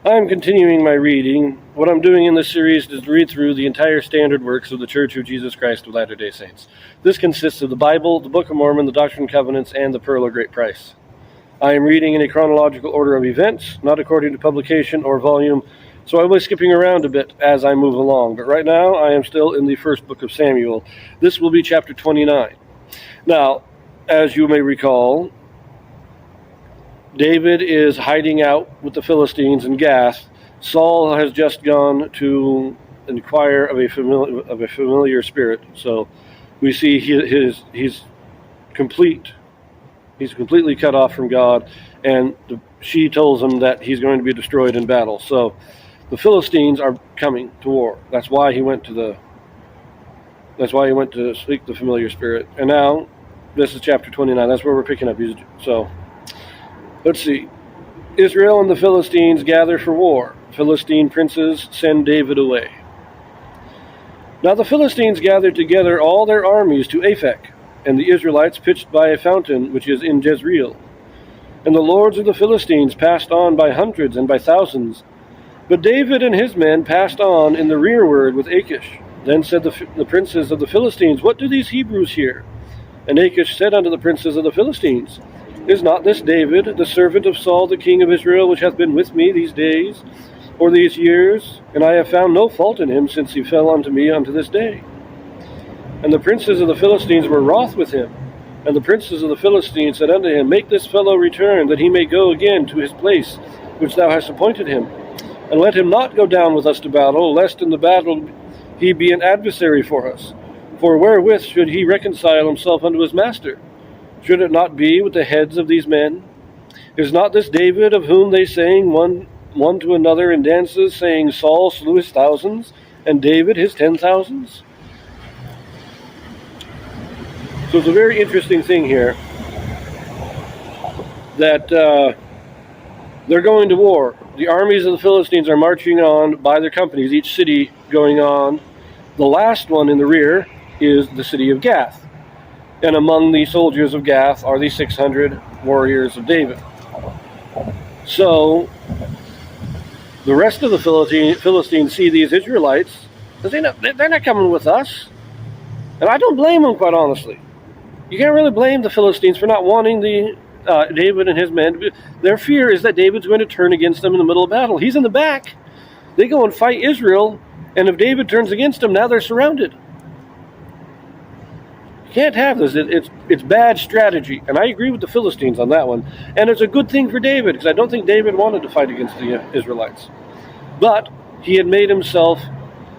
I'm continuing my reading. What I'm doing in this series is to read through the entire standard works of the Church of Jesus Christ of Latter-day Saints. This consists of the Bible, the Book of Mormon, the Doctrine and Covenants, and the Pearl of Great Price. I am reading in a chronological order of events, not according to publication or volume, so I will be skipping around a bit as I move along. But right now, I am still in the first book of Samuel. This will be chapter 29. Now, as you may recall, David is hiding out with the Philistines in Gath. Saul has just gone to inquire of a familiar spirit. So we see he's completely cut off from God, and she tells him that he's going to be destroyed in battle. So the Philistines are coming to war. That's why he went to speak the familiar spirit. And now this is chapter 29. That's where we're picking up. So let's see. Israel and the Philistines gather for war. Philistine princes send David away. Now the Philistines gathered together all their armies to Aphek, and the Israelites pitched by a fountain which is in Jezreel. And the lords of the Philistines passed on by hundreds and by thousands. But David and his men passed on in the rearward with Achish. Then said the princes of the Philistines, "What do these Hebrews here?" And Achish said unto the princes of the Philistines, "Is not this David, the servant of Saul the king of Israel, which hath been with me these days, or these years? And I have found no fault in him since he fell unto me unto this day." And the princes of the Philistines were wroth with him. And the princes of the Philistines said unto him, "Make this fellow return, that he may go again to his place which thou hast appointed him. And let him not go down with us to battle, lest in the battle he be an adversary for us. For wherewith should he reconcile himself unto his master? Should it not be with the heads of these men? Is not this David, of whom they sang one to another in dances, saying, Saul slew his thousands, and David his 10,000s? So it's a very interesting thing here that they're going to war. The armies of the Philistines are marching on by their companies, each city going on. The last one in the rear is the city of Gath. And among the soldiers of Gath are the 600 warriors of David. So the rest of the Philistines see these Israelites, because they're not coming with us. And I don't blame them, quite honestly. You can't really blame the Philistines for not wanting David and his men. Their fear is that David's going to turn against them in the middle of battle. He's in the back. They go and fight Israel, and if David turns against them, now they're surrounded. You can't have this. It's bad strategy, and I agree with the Philistines on that one. And it's a good thing for David, because I don't think David wanted to fight against the Israelites. But he had made himself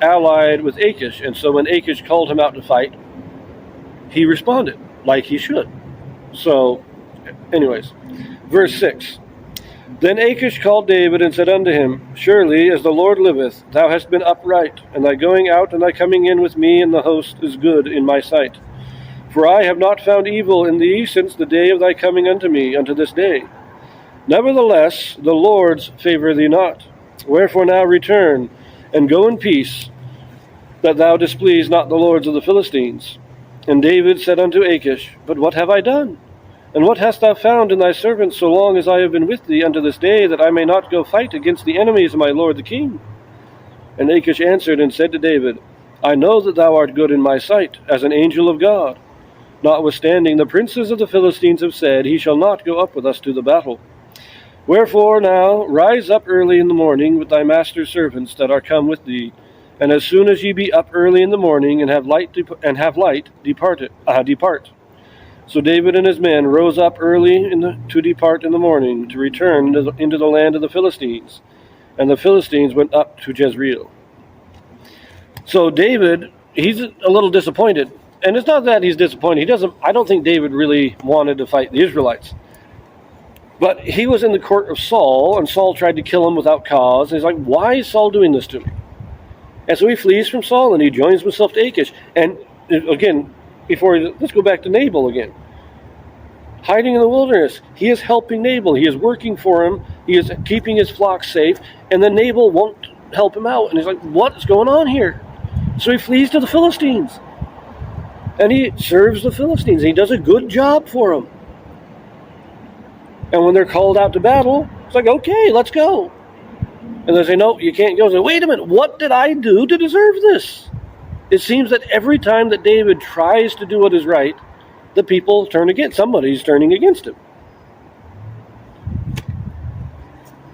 allied with Achish, and so when Achish called him out to fight, he responded like he should. So, anyways, verse 6. Then Achish called David and said unto him, Surely, as the Lord liveth, thou hast been upright, and thy going out and thy coming in with me in the host is good in my sight. For I have not found evil in thee since the day of thy coming unto me unto this day. Nevertheless, the Lord's favour thee not. Wherefore now return, and go in peace, that thou displease not the lords of the Philistines. And David said unto Achish, But what have I done? And what hast thou found in thy servant so long as I have been with thee unto this day, that I may not go fight against the enemies of my lord the king? And Achish answered and said to David, I know that thou art good in my sight, as an angel of God. Notwithstanding, the princes of the Philistines have said, He shall not go up with us to the battle. Wherefore now rise up early in the morning with thy master's servants that are come with thee, and as soon as ye be up early in the morning and have light, depart. So David and his men rose up early to depart in the morning, to return into the land of the Philistines. And the Philistines went up to Jezreel. So David, he's a little disappointed. And it's not that he's disappointed. I don't think David really wanted to fight the Israelites. But he was in the court of Saul, and Saul tried to kill him without cause. And he's like, why is Saul doing this to me? And so he flees from Saul, and he joins himself to Achish. And again, let's go back to Nabal again. Hiding in the wilderness. He is helping Nabal. He is working for him. He is keeping his flock safe. And then Nabal won't help him out. And he's like, what is going on here? So he flees to the Philistines. And he serves the Philistines. He does a good job for them. And when they're called out to battle, it's like, okay, let's go. And they say, no, you can't go. Say, wait a minute, what did I do to deserve this? It seems that every time that David tries to do what is right, the people turn against. Somebody's turning against him.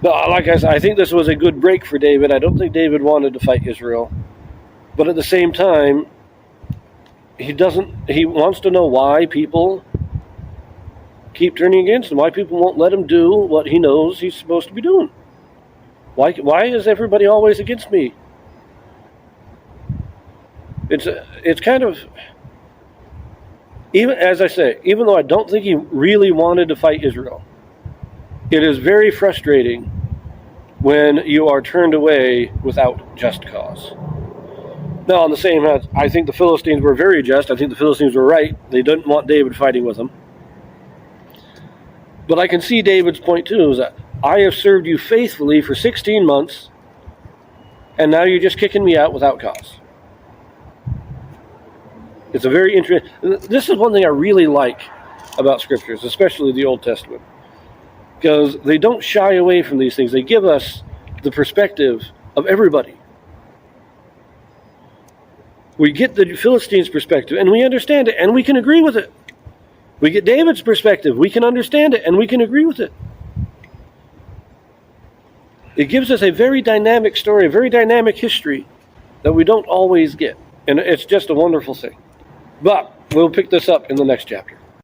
But like I said, I think this was a good break for David. I don't think David wanted to fight Israel. But at the same time, he wants to know why people keep turning against him, why people won't let him do what he knows he's supposed to be doing. Why is everybody always against me? It's kind of, even as I say, even though I don't think he really wanted to fight Israel, it is very frustrating when you are turned away without just cause. Now, on the same hand, I think the Philistines were very just. I think the Philistines were right. They didn't want David fighting with them. But I can see David's point too, is that I have served you faithfully for 16 months, and now you're just kicking me out without cause. It's a very interesting. This is one thing I really like about scriptures, especially the Old Testament, because they don't shy away from these things. They give us the perspective of everybody. We get the Philistines' perspective, and we understand it, and we can agree with it. We get David's perspective. We can understand it, and we can agree with it. It gives us a very dynamic story, a very dynamic history that we don't always get. And it's just a wonderful thing. But we'll pick this up in the next chapter.